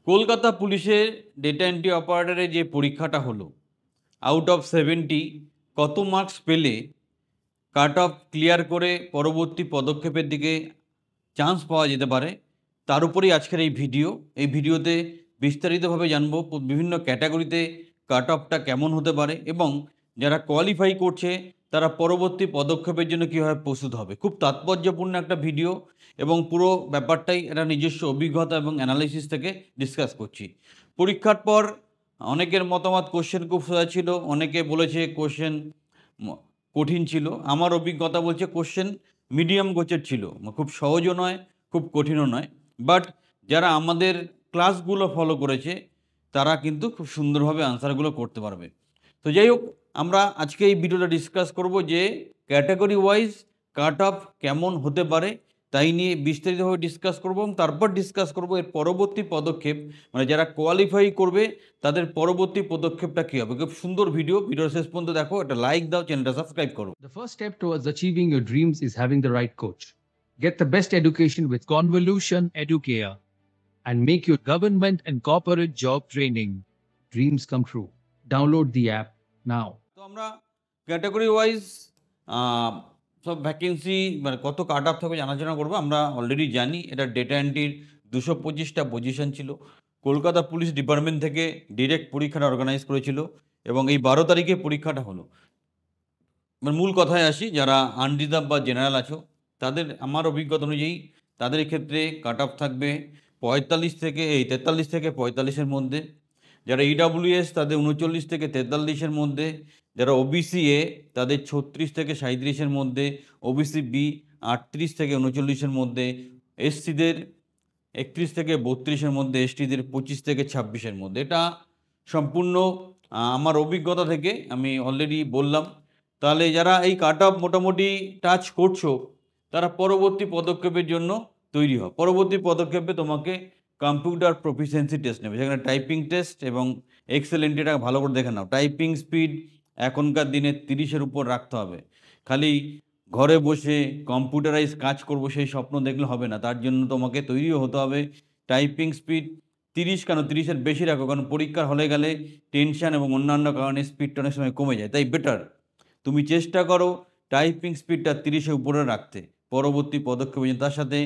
কলকাতা পুলিশের data entry অপারেটরের যে পরীক্ষাটা হলো, আউট অফ 70 কত মার্কস পেলে কাট অফ ক্লিয়ার করে পরবর্তী পদক্ষেপের দিকে চান্স পাওয়া যেতে পারে, তার উপরেই আজকের এই ভিডিও। এই ভিডিওতে বিস্তারিতভাবে জানবো বিভিন্ন ক্যাটাগরিতে কাট অফটা কেমন হতে পারে এবং যারা কোয়ালিফাই করছে তারা পরবর্তী পদক্ষেপের জন্য কীভাবে প্রস্তুত হবে। খুব তাৎপর্যপূর্ণ একটা ভিডিও এবং পুরো ব্যাপারটাই একটা নিজস্ব অভিজ্ঞতা এবং অ্যানালাইসিস থেকে ডিসকাস করছি। পরীক্ষার পর অনেকের মতামত কোশ্চেন খুব সোজা ছিল, অনেকে বলেছে কোশ্চেন কঠিন ছিল। আমার অভিজ্ঞতা বলছে কোশ্চেন মিডিয়াম গোছের ছিল, খুব সহজও নয়, খুব কঠিনও নয়। বাট যারা আমাদের ক্লাসগুলো ফলো করেছে তারা কিন্তু খুব সুন্দরভাবে আনসারগুলো করতে পারবে। তো যাই হোক, আমরা আজকে এই ভিডিওটা ডিসকাস করব যে ক্যাটাগরি ওয়াইজ কাট অফ কেমন হতে পারে, তাই নিয়ে বিস্তারিতভাবে ডিসকাস করব এবং তারপর ডিসকাস করব এর পরবর্তী পদক্ষেপ, মানে যারা কোয়ালিফাই করবে তাদের পরবর্তী পদক্ষেপটা কী হবে। খুব সুন্দর ভিডিও শেষ পর্যন্ত দেখো, একটা লাইক দাও, চ্যানেলটা সাবস্ক্রাইব করো। The first step towards achieving your dreams is having the right coach. Get the best education with Convolution Educare and make your government and corporate job training dreams come true. Download the app now. তো আমরা category wise সব vacancy মানে কত cut off থাকবে জানাশোনা করবো। আমরা already জানি এটা ডেটা এন্ট্রির 225টা পজিশন ছিল। কলকাতা পুলিশ ডিপার্টমেন্ট থেকে ডিরেক্ট পরীক্ষাটা অর্গানাইজ করেছিল এবং এই 12 তারিখে পরীক্ষাটা হলো। মানে মূল কথায় আসি, যারা আনরিজার্ভ বা জেনারেল আছো তাদের আমার অভিজ্ঞতা অনুযায়ী তাদের ক্ষেত্রে কাট অফ থাকবে 43 থেকে 45-এর মধ্যে। যারা ইডাব্লিউএস তাদের 39 থেকে 43-এর মধ্যে। যারা ওবিসি এ তাদের 36 থেকে 37-এর মধ্যে। ওবিসি বি 38 থেকে 39-এর মধ্যে। এসসিদের 31 থেকে 32-এর মধ্যে। এসটিদের 25 থেকে 26-এর মধ্যে। এটা সম্পূর্ণ আমার অভিজ্ঞতা থেকে আমি অলরেডি বললাম। তাহলে যারা এই কাট অফ মোটামুটি টাচ করছো তারা পরবর্তী পদক্ষেপের জন্য তৈরি হও। পরবর্তী পদক্ষেপে তোমাকে কম্পিউটার প্রফিসিয়েন্সি টেস্ট নেবে, সেখানে টাইপিং টেস্ট এবং এক্সেল এন্ট্রিটা ভালো করে দেখে নাও। টাইপিং স্পিড এখনকার দিনে 30-এর উপর রাখতে হবে। খালি ঘরে বসে কম্পিউটারাইজ কাজ করব সেই স্বপ্ন দেখলে হবে না, তার জন্য তোমাকে তৈরিও হতে হবে। টাইপিং স্পিড 30 কেন 30-এর বেশি রাখো, কারণ পরীক্ষার হলে গেলে টেনশন এবং অন্যান্য কারণে স্পিডটা অনেক সময় কমে যায়। তাই বেটার তুমি চেষ্টা করো টাইপিং স্পিডটা 30-এর উপরে রাখতে পরবর্তী পদক্ষেপ। তার সাথে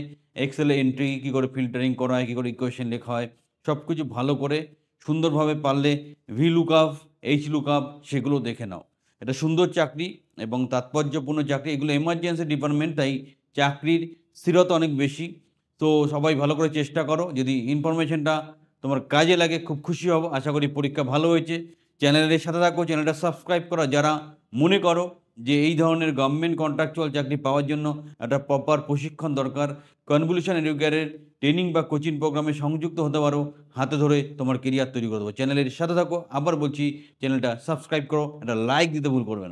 এক্সেলে এন্ট্রি কী করে ফিল্টারিং করা হয়, কী করে ইকুয়েশন লেখা হয়, সব কিছু ভালো করে সুন্দরভাবে পারলে ভি লুকআপ, এইচ লুকআপ সেগুলো দেখে নাও। এটা সুন্দর চাকরি এবং তাৎপর্যপূর্ণ চাকরি। এগুলো এমার্জেন্সি ডিপার্টমেন্ট, তাই চাকরির স্থিরতা অনেক বেশি। তো সবাই ভালো করে চেষ্টা করো। যদি ইনফরমেশনটা তোমার কাজে লাগে খুব খুশি হব। আশা করি পরীক্ষা ভালো হয়েছে। চ্যানেলের সাথে থাকো, চ্যানেলটা সাবস্ক্রাইব করা। যারা মনে করো যে এই ধরনের গভর্নমেন্ট কন্ট্রাকচুয়াল চাকরি পাওয়ার জন্য একটা প্রপার প্রশিক্ষণ দরকার, কনভলিউশন এডুকেয়ারের ট্রেনিং বা কোচিং প্রোগ্রামে সংযুক্ত হতে পারো। হাতে ধরে তোমার কেরিয়ার তৈরি করে দেবো। চ্যানেলের সাথে থাকো। আবার বলছি, চ্যানেলটা সাবস্ক্রাইব করো, একটা লাইক দিতে ভুল করবে না।